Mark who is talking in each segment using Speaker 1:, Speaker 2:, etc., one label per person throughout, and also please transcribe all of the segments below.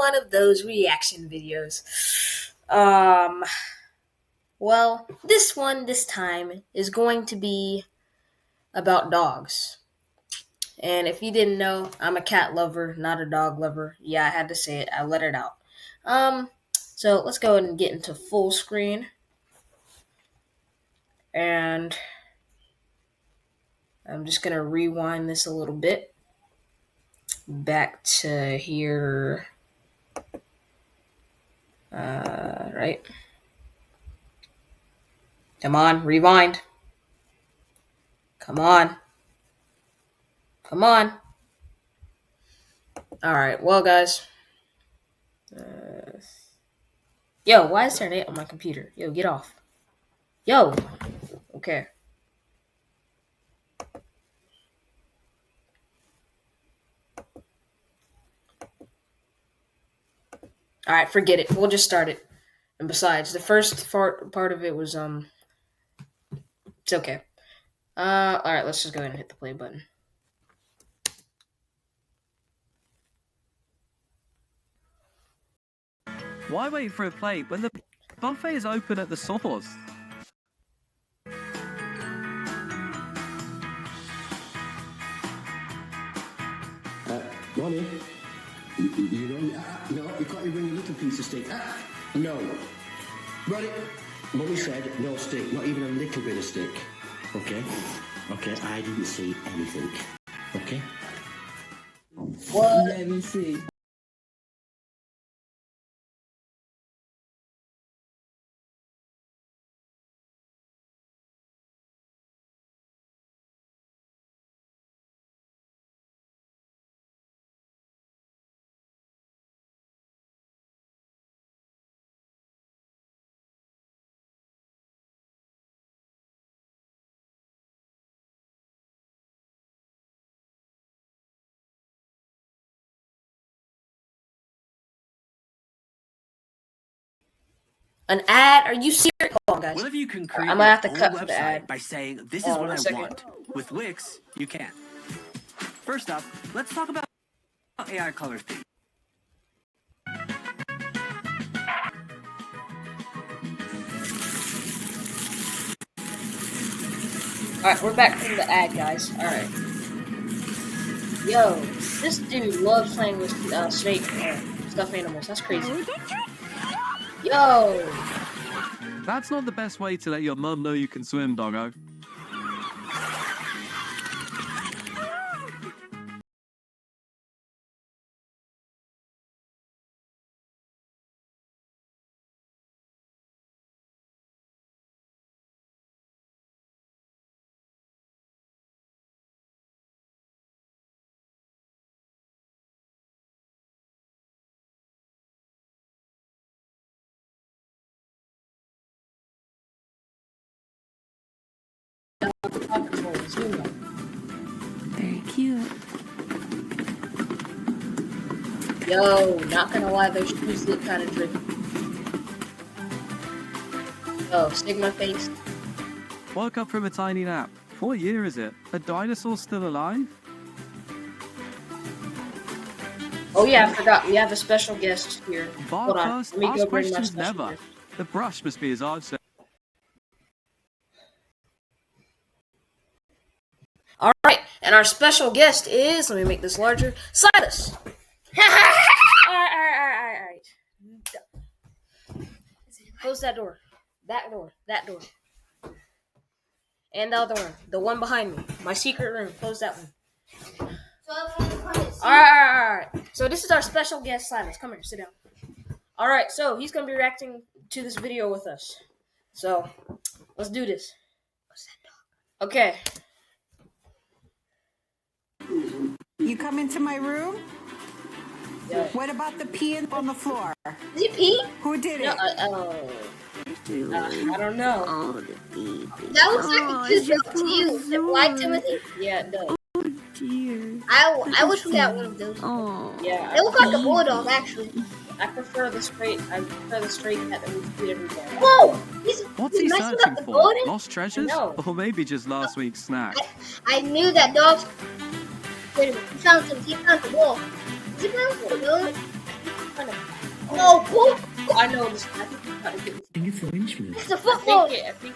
Speaker 1: one of those reaction videos. Well, this time is going to be about dogs. And if you didn't know, I'm a cat lover, not a dog lover. Yeah, I had to say it. I let it out. So let's go ahead and get into full screen. And I'm just gonna rewind this a little bit. Back to here. Right. Come on, rewind. Come on. Come on. Alright, well, guys. Yo, why is there an 8 on my computer? Yo, get off. Yo. Okay. Alright, forget it. We'll just start it. And besides, the first part of it was, it's okay. Alright, let's just go ahead and hit the play button.
Speaker 2: Why wait for a plate when the buffet is open at the source?
Speaker 3: Ronnie, you know, no, you can't bring a little piece of steak. No. Ronnie, Mummy said no steak, not even a little bit of steak. Okay? Okay, I didn't see anything. Okay?
Speaker 1: What?
Speaker 4: Let me see.
Speaker 1: An ad? Are you serious? Hold on, guys.
Speaker 2: What if you can create
Speaker 1: I'm gonna have to
Speaker 2: your
Speaker 1: cut
Speaker 2: own
Speaker 1: for the
Speaker 2: website
Speaker 1: ad.
Speaker 2: by saying, this is what
Speaker 1: one
Speaker 2: I
Speaker 1: second.
Speaker 2: want? With Wix, you can. First up, let's talk about AI colors.
Speaker 1: Alright, we're back from the ad, guys. Alright. Yo, this dude loves playing with snake stuffed animals. That's crazy. Yo!
Speaker 2: That's not the best way to let your mum know you can swim, doggo.
Speaker 4: Very cute.
Speaker 1: Yo, not gonna lie, those shoes look kind of tricky. Oh, Sigma face.
Speaker 2: Woke up from a tiny nap. What year is it? A dinosaur still alive?
Speaker 1: Oh yeah, I forgot. We have a special guest here. Hold on.
Speaker 2: First,
Speaker 1: Let me
Speaker 2: ask
Speaker 1: go bring my
Speaker 2: questions
Speaker 1: special
Speaker 2: never.
Speaker 1: guest.
Speaker 2: The brush must be his answer.
Speaker 1: Alright, and our special guest is, let me make this larger, Silas. Alright. Close that door. That door. And the other one. The one behind me. My secret room. Close that one. Alright. So this is our special guest, Silas. Come here, sit down. Alright, so he's gonna be reacting to this video with us. So, let's do this. Okay.
Speaker 5: You come into my room?
Speaker 1: Yeah.
Speaker 5: What about the pee on the floor?
Speaker 1: Is he pee?
Speaker 5: Who did it?
Speaker 1: No, I don't know.
Speaker 4: Oh, the baby.
Speaker 6: That looks like a cute dog to you. Like Timothy?
Speaker 1: Yeah, it does.
Speaker 4: Dear.
Speaker 6: I wish we had one of those.
Speaker 4: Oh.
Speaker 1: Yeah.
Speaker 6: They look like a bulldog, actually.
Speaker 1: I prefer the straight cat that we feed every day.
Speaker 6: Whoa!
Speaker 2: What's he
Speaker 6: messing
Speaker 2: searching
Speaker 6: up the
Speaker 2: for?
Speaker 6: garden?
Speaker 2: Lost treasures?
Speaker 1: No.
Speaker 2: Or maybe just last week's snack?
Speaker 6: I knew that dogs. Wait a minute, he found the ball. Is it found the dog?
Speaker 1: I know this. I think he's trying to get me.
Speaker 3: I think it's the Winchman.
Speaker 6: It's a
Speaker 1: I
Speaker 6: football.
Speaker 1: think it.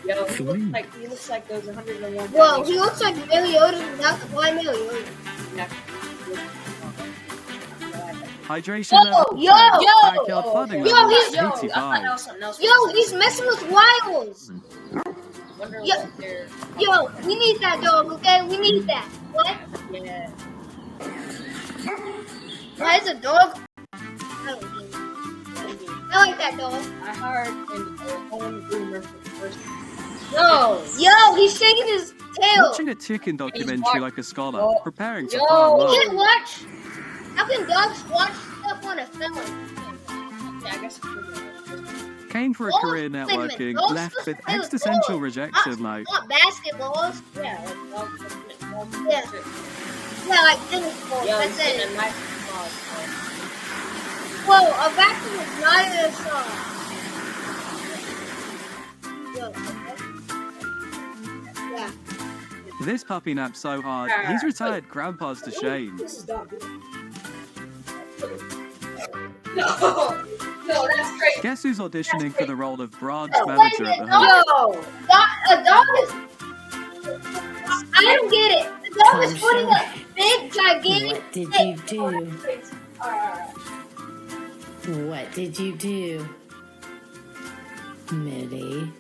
Speaker 1: Yo, he looks like those 101.
Speaker 6: Whoa, he looks like Meliodas without the blind Meliodas.
Speaker 2: Hydration
Speaker 6: Whoa,
Speaker 2: level
Speaker 6: yo,
Speaker 2: 10.
Speaker 6: yo.
Speaker 2: Backyard flooding
Speaker 6: Yo,
Speaker 2: level
Speaker 6: he's-
Speaker 2: 85.
Speaker 6: Yo, he's messing with Wiles. Yo, we need that dog, okay? We need that. What?
Speaker 1: Yeah.
Speaker 6: Why is a dog? I don't get it. I like that dog.
Speaker 1: I hired an own groomer for the first time.
Speaker 6: Yo, he's shaking his tail.
Speaker 2: Watching a chicken documentary like a scholar,
Speaker 1: Yo.
Speaker 2: preparing for
Speaker 1: Yo.
Speaker 2: farm
Speaker 6: You
Speaker 2: life.
Speaker 6: can't watch. How can dogs watch stuff on a film?
Speaker 1: Yeah, I guess it's pretty good.
Speaker 2: Came for a
Speaker 6: Dogs
Speaker 2: career
Speaker 6: play
Speaker 2: networking,
Speaker 6: dogs
Speaker 2: left
Speaker 6: play
Speaker 2: with
Speaker 6: with
Speaker 2: existential
Speaker 6: dogs.
Speaker 2: rejection like,
Speaker 6: Not basketballs.
Speaker 1: Yeah, like dogs.
Speaker 6: Yeah. Yeah, like tennis balls.
Speaker 1: Yo,
Speaker 6: That's
Speaker 1: he's getting
Speaker 6: it.
Speaker 1: a nice massage.
Speaker 6: Whoa, a vacuum is not in a song. Yo, okay. Yeah.
Speaker 2: this puppy naps so hard, he's retired grandpa's to shame.
Speaker 1: This is dog. No, that's crazy.
Speaker 2: Guess who's auditioning for the role of branch
Speaker 6: Wait a
Speaker 2: manager at the
Speaker 6: minute,
Speaker 2: home?
Speaker 1: Yo,
Speaker 6: A dog is. I don't get it. The dog is putting a big, gigantic.
Speaker 7: What did
Speaker 6: stick.
Speaker 7: you do? What did you do? Mitty.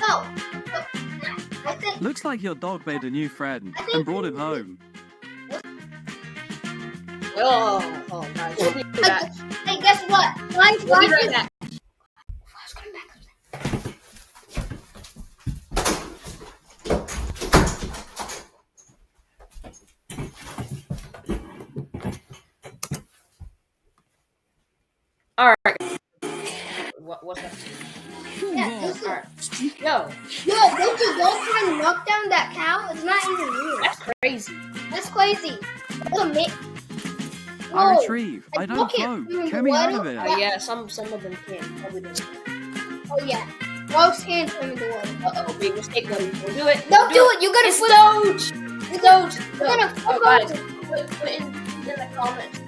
Speaker 6: No. I think.
Speaker 2: Looks like your dog made a new friend and brought him home.
Speaker 1: oh, guys, we'll be right back.
Speaker 6: Hey, guess what? Mine's
Speaker 1: We'll be
Speaker 6: watching.
Speaker 1: right back. All right. What's up?
Speaker 6: Yeah, this is,
Speaker 1: All right. Yo,
Speaker 6: yo, don't you go try and knock down that cow? It's not even real.
Speaker 1: that's crazy.
Speaker 6: That's crazy. That's a
Speaker 2: I
Speaker 6: Whoa.
Speaker 2: retrieve. I
Speaker 6: I
Speaker 2: don't
Speaker 6: broke it.
Speaker 2: float. Get me out of here.
Speaker 1: Yeah, some of them can't. Probably don't.
Speaker 6: Oh yeah. Dogs can swim in the water.
Speaker 1: Uh-oh, big mistake, buddy. We'll do it.
Speaker 6: Don't do it. You're gonna
Speaker 1: It's
Speaker 6: flip.
Speaker 1: Doge. It's Doge.
Speaker 6: You're gonna
Speaker 1: Oh,
Speaker 6: flip
Speaker 1: guys,
Speaker 6: over
Speaker 1: put in the comments.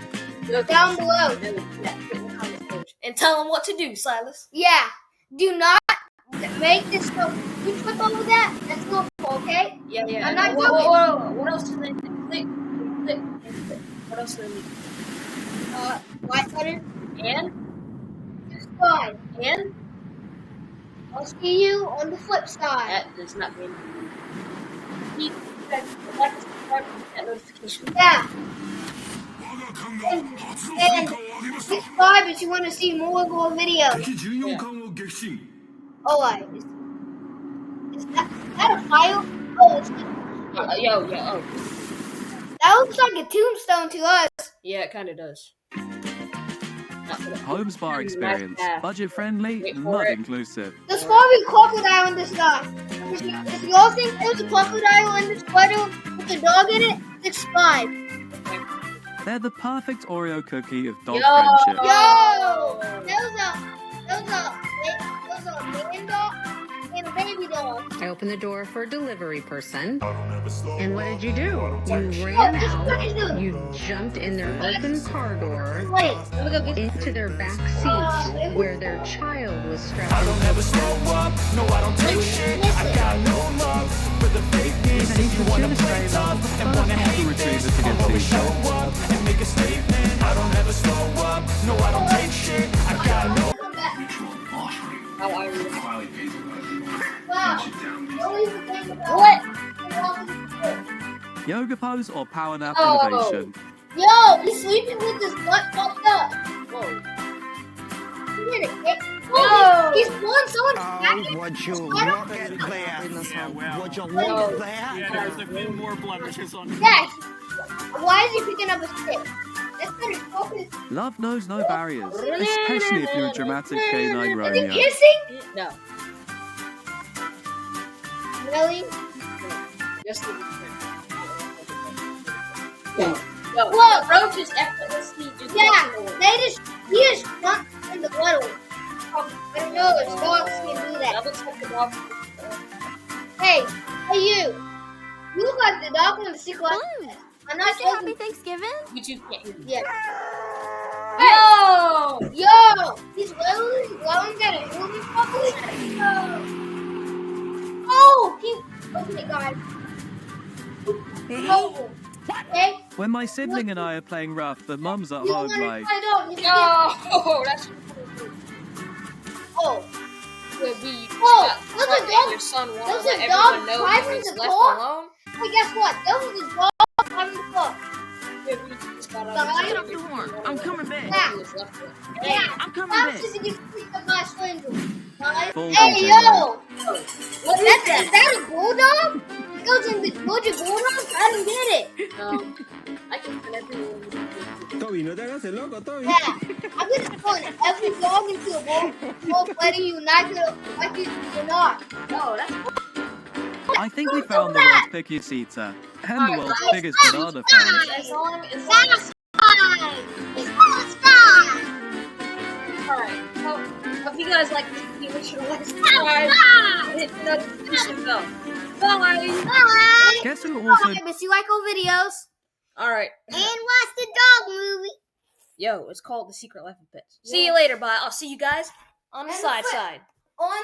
Speaker 1: Yo,
Speaker 6: down below.
Speaker 1: Yeah, put in the comments, Doge. And tell them what to do, Silas.
Speaker 6: Yeah. Do not make this go. You flip over that. That's not okay.
Speaker 1: Yeah, yeah.
Speaker 6: I'm not
Speaker 1: What else do they click? Click. What else do they need?
Speaker 6: White button.
Speaker 1: And?
Speaker 6: Subscribe.
Speaker 1: And?
Speaker 6: I'll see you on the flip side.
Speaker 1: That does not mean keep like subscribe that notification.
Speaker 6: Yeah. And subscribe if you want to see more videos. Oh, is that a file? Oh, it's just,
Speaker 1: Yo,
Speaker 6: that looks like a tombstone to us.
Speaker 1: yeah, it kind of does.
Speaker 2: Homes bar experience. Budget friendly,
Speaker 1: Wait for
Speaker 2: not
Speaker 1: it.
Speaker 2: inclusive.
Speaker 6: There's probably a crocodile in this guy. If y'all think there's a crocodile in this puddle with a dog in it, subscribe.
Speaker 2: They're the perfect Oreo cookie of dog
Speaker 1: Yo.
Speaker 2: friendship.
Speaker 6: Yo! Those are man dog and a baby dog.
Speaker 8: I opened the door for a delivery person. And what did you do? You
Speaker 6: Oh,
Speaker 8: ran
Speaker 6: this
Speaker 8: out.
Speaker 6: person.
Speaker 8: You jumped in their open car door
Speaker 6: Wait, let me go get
Speaker 8: into their back seat where their child was strapped in.
Speaker 2: Even if you want to play them, the retriever to get teeth.
Speaker 6: come back.
Speaker 1: How I really
Speaker 6: Wow. Don't even think about
Speaker 1: What?
Speaker 6: it.
Speaker 2: Yoga pose or power nap
Speaker 1: Oh.
Speaker 2: innovation.
Speaker 6: Yo, he's sleeping with his butt popped up.
Speaker 1: Whoa.
Speaker 6: He did it. Oh, he's pulling someone's back.
Speaker 9: Would you
Speaker 6: I don't-
Speaker 9: look at that? Would you
Speaker 1: Oh.
Speaker 9: look at that?
Speaker 6: Yes. Why is he picking up a stick? That's better focus.
Speaker 2: Love knows no barriers, especially if you're a dramatic canine
Speaker 6: Is he
Speaker 2: Romeo.
Speaker 6: kissing?
Speaker 1: No.
Speaker 6: Really?
Speaker 1: Just the Yo,
Speaker 6: Whoa.
Speaker 1: Roach is effortlessly just
Speaker 6: Yeah,
Speaker 1: walking away.
Speaker 6: he just jumped in the puddle. I don't know, dogs can do
Speaker 1: That
Speaker 6: that.
Speaker 1: looks like the dog.
Speaker 6: Hey, you. You look like the dog on the Secret Life of Pets. I'm not
Speaker 4: Say
Speaker 6: saying
Speaker 4: Happy Thanksgiving.
Speaker 1: YouTube can't hear me.
Speaker 6: Yeah.
Speaker 1: Yo!
Speaker 6: Yo! He's literally glowing at a human properly? Oh! Okay, guys. Oh! Okay?
Speaker 2: When my sibling and I are playing rough, but mum's at
Speaker 6: You don't
Speaker 2: home
Speaker 6: want
Speaker 2: like,
Speaker 6: to find out. You can
Speaker 1: No! That's
Speaker 6: Oh!
Speaker 1: gonna be.
Speaker 6: Oh! There's a
Speaker 1: And
Speaker 6: dog!
Speaker 1: your son won't
Speaker 6: There's
Speaker 1: let
Speaker 6: a dog
Speaker 1: everyone know
Speaker 6: driving
Speaker 1: he's
Speaker 6: the
Speaker 1: left
Speaker 6: car?
Speaker 1: alone.
Speaker 6: Hey, guess what? There was a dog driving the car.
Speaker 9: Get off the horn. I'm coming back.
Speaker 6: Yeah.
Speaker 9: Hey, I'm coming
Speaker 6: How
Speaker 9: back.
Speaker 6: does it get freaked up by a stranger? Guys?
Speaker 2: Bulldog.
Speaker 6: Hey, yo!
Speaker 1: What is
Speaker 6: Is that a bulldog? It goes in the Georgia Bulldog? I don't get it.
Speaker 1: I can put everyone.
Speaker 3: Toby, no te hagas el loco, Toby.
Speaker 6: Yeah. I'm gonna turn every dog into a bull, whether you like it or not.
Speaker 1: No, that's
Speaker 2: I think we found the world's pickiest eater and the world's biggest banana fan.
Speaker 1: as long as
Speaker 6: Satisfied! It's satisfied!
Speaker 1: alright. If you guys like this video, make sure to like, subscribe, hit the notification bell. Bye!
Speaker 6: Bye!
Speaker 2: Guess who also
Speaker 6: Miss you like our videos
Speaker 1: Alright.
Speaker 6: and watch the dog movie.
Speaker 1: Yo, it's called The Secret Life of Pets. See you later, bye. I'll see you guys on the
Speaker 6: And the
Speaker 1: side
Speaker 6: flip.
Speaker 1: side.